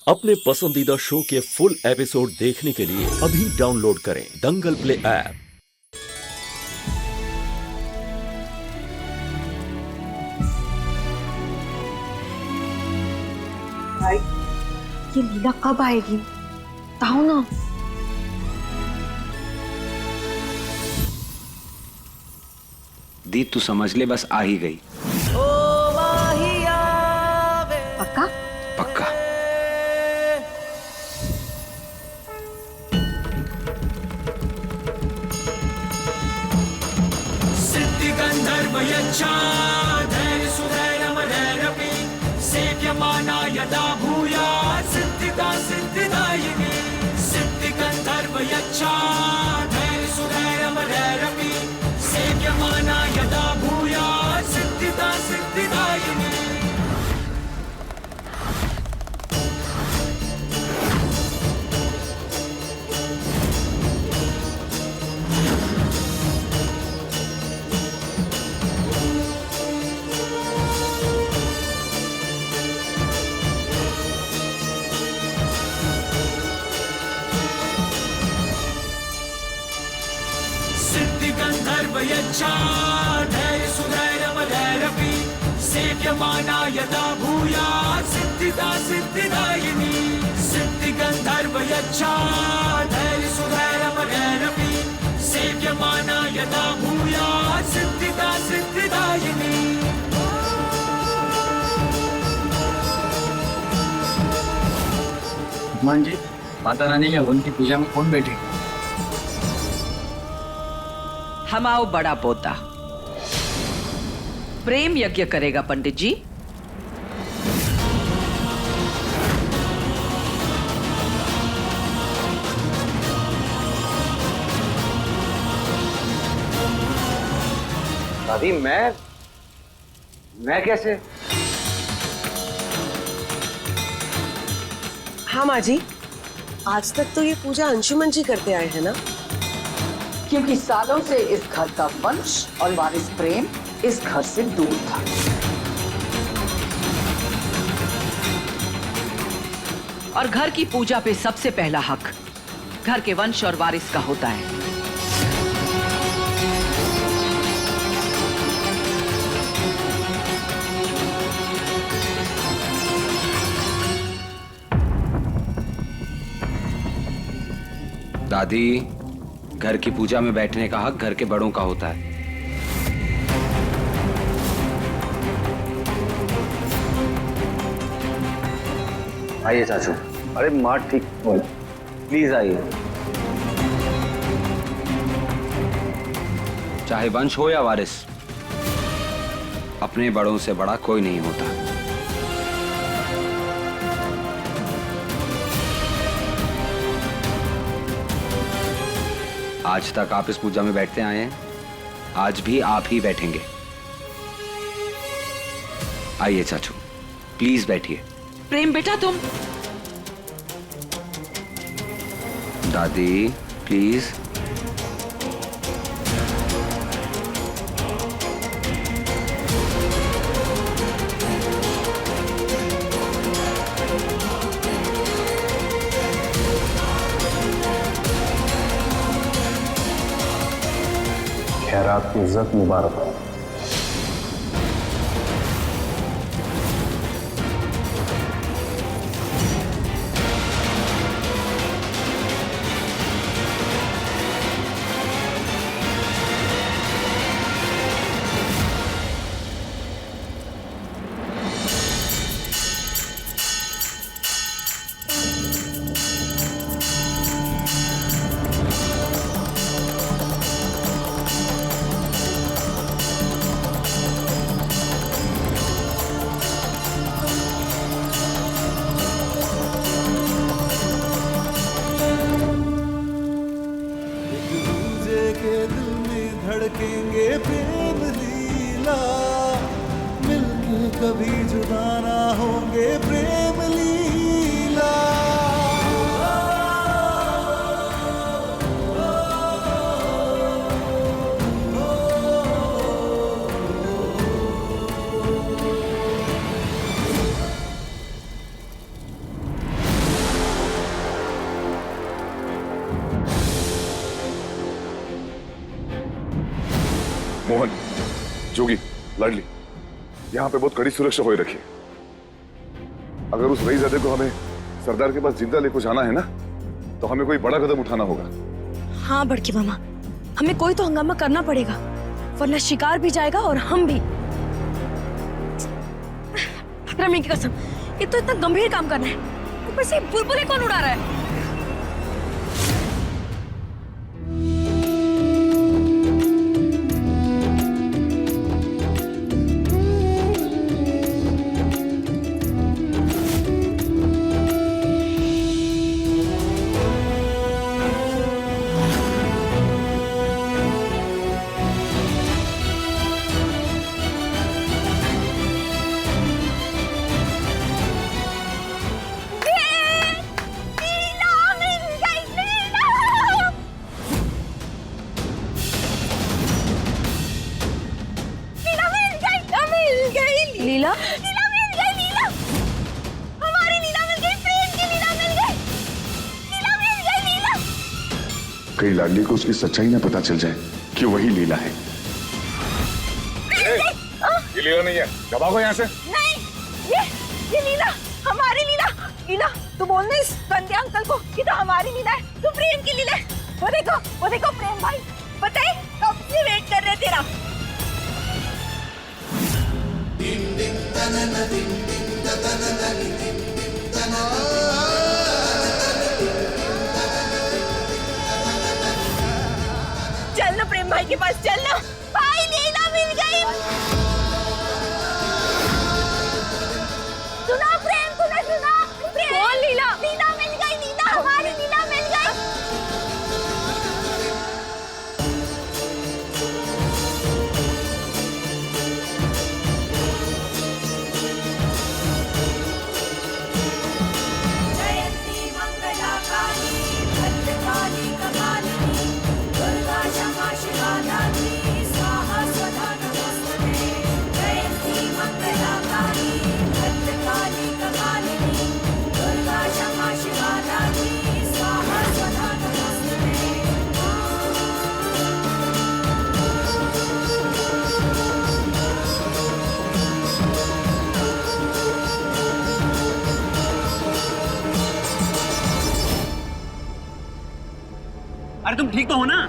अपने पसंदीदा शो के फुल एपिसोड देखने के लिए अभी डाउनलोड करें दंगल प्ले ऐप। भाई, ये लीला कब आएगी? बताओ ना। दी तू समझ ले, बस आ ही गई। पक्का? पक्का। सिद्धि गंधर्व यच्छा धैर्य सुधैर्यमधैर्यपि सेव्यमाना यदा भूयात् सिद्धिदा सिद्धिदायिनी। सिद्धि गंधर्व यच्छा धैर्य सुधैर्यमधैर्यपि सेव्यमाना यदा भूयात् सिद्धिदा सिद्धिदायिनी। सिद्धि गंधर्व यच्छा धैर्य सुधैर्यमधैर्यपि सेव्यमाना यदा भूयात् सिद्धिदा सिद्धिदायिनी। सिद्धि गंधर्व यच्छा धैर्य सुधैर्यमधैर्यपि सेव्यमाना यदा भूयात् सिद्धिदा सिद्धिदायिनी। हनुमान जी, माता रानी के हवन की पूजा में कौन बैठे? हम आओ बड़ा पोता। प्रेम यज्ञ करेगा पंडित जी। दादी मैं कैसे? हाँ माँ जी, आज तक तो ये पूजा अंशुमन जी करते आए हैं ना? क्योंकि सालों से इस घर का वंश और वारिस प्रेम इस घर से दूर था। और घर की पूजा पे सबसे पहला हक घर के वंश और वारिस का होता है। दादी, घर की पूजा में बैठने का हक घर के बड़ों का होता है। आइए चाचू। अरे माँ ठीक बोल, प्लीज आइए। चाहे वंश हो या वारिस, अपने बड़ों से बड़ा कोई नहीं होता। आज तक आप इस पूजा में बैठते आए हैं, आज भी आप ही बैठेंगे। आइए चाचू, प्लीज बैठिए। प्रेम बेटा तुम। दादी प्लीज। खैरात की इज्जत मुबारक हो। मोहन, जोगी, लाडली, यहाँ पे बहुत कड़ी सुरक्षा हो रखी है। अगर उस रईजादे को हमें सरदार के पास जिंदा लेकर जाना है ना, तो हमें कोई बड़ा कदम उठाना होगा। हाँ बड़के मामा, हमें कोई तो हंगामा करना पड़ेगा, वरना शिकार भी जाएगा और हम भी। रमी की कसम, ये तो इतना गंभीर काम करना है, ऊपर से बुलबुलें कौन उड़ा रहा है? लीला? लीला मिल गई, लीला! हमारी लीला मिल गई, प्रेम की लीला मिल गई! लीला मिल गई, लीला! कहीं लाडली को उसकी सच्चाई ना पता चल जाए कि वही लीला है। ये लीला नहीं है, दबाओ यहाँ से। नहीं, ये लीला, हमारी लीला! लीला, तू बोलने इस गंदे अंकल को कि तो हमारी लीला है, तू प्रेम की लीला है। वो देखो प्रेम भाई, बताए कब से वेट कर रहे तेरा। चल ना प्रेम भाई के पास, चल ना भाई, लीला मिल गई। सुना प्रेम, तूने सुना? कौन लीला? लीला मिल गई, लीला, हमारी लीला मिल गई। अरे तुम ठीक तो हो ना?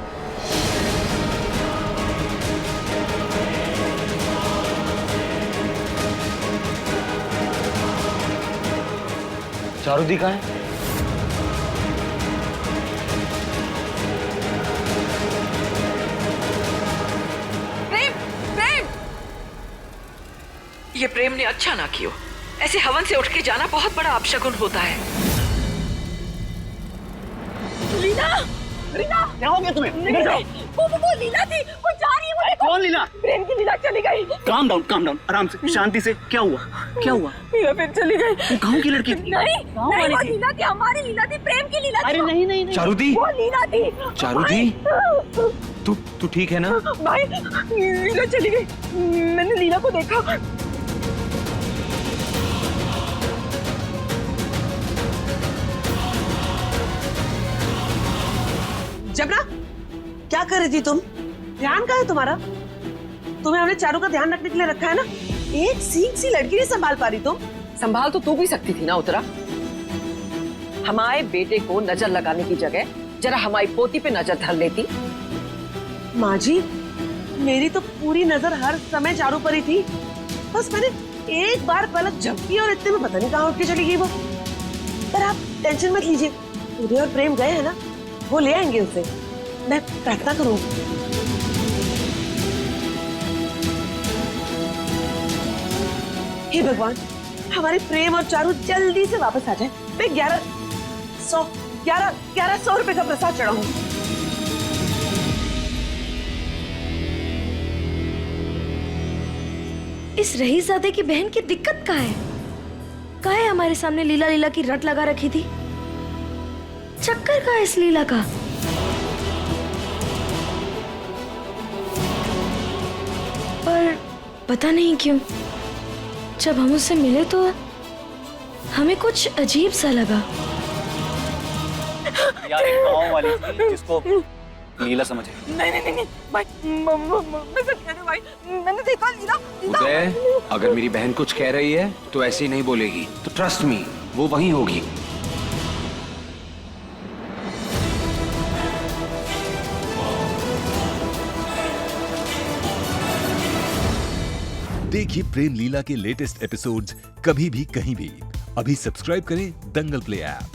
चारुदी कहाँ है? प्रेम! ये प्रेम ने अच्छा ना किया। ऐसे हवन से उठ के जाना बहुत बड़ा अपशगुन होता है। लीला! लीला! क्या हो गया तुम्हें? इधर जाओ। वो लीला थी, वो जा रही है, वो देखो। कौन लीला? प्रेम की लीला चली गई। काम डाउन, आराम से, शांति से। क्या हुआ? लीला फिर चली गई। वो गाँव की लड़की थी? नहीं, वो लीला थी, हमारी लीला थी, प्रेम की लीला थी। अरे नहीं। चारुदी, वो लीला थी। चारुदी, तू ठीक है ना? भाई, लीला चली गई, मैंने लीला को देखा। जबरा, क्या कर रही थी तुम? ध्यान कहाँ है तुम्हारा? तुम्हें हमने चारू का ध्यान रखने के लिए रखा है ना। एक सीख सी लड़की नहीं संभाल पा रही तुम। संभाल तो तू भी सकती थी ना उत्तरा। हमारे बेटे को नजर लगाने की जगह जरा हमारी पोती पे नजर धर लेती। माँ जी, मेरी तो पूरी नजर हर समय चारू पर ही थी। बस मैंने एक बार पलक झपकी और इतने में पता नहीं कहाँ उठ के चली गई वो। पर आप टेंशन मत लीजिए, उदय और प्रेम गए हैं ना, वो ले आएंगे उसे। मैं प्रार्थना करूंगी। हे भगवान, हमारे प्रेम और चारू जल्दी से वापस आ जाए। मैं 1100 रुपए का प्रसाद चढ़ाऊंगी। इस रईसजादे की बहन की दिक्कत क्या है? क्या है हमारे सामने लीला लीला की रट लगा रखी थी? चक्कर का इस लीला का? पर पता नहीं क्यों जब हम उससे मिले तो हमें कुछ अजीब सा लगा। यार एक गाँव वाली थी जिसको लीला समझे। नहीं नहीं नहीं भाई, मैं सच कह रही हूँ भाई, मैंने देखा लीला। उदय, अगर मेरी बहन कुछ कह रही है तो ऐसे ही नहीं बोलेगी, तो ट्रस्ट मी, वो वहीं होगी। देखिए प्रेम लीला के लेटेस्ट एपिसोड्स कभी भी कहीं भी। अभी सब्सक्राइब करें दंगल प्ले ऐप।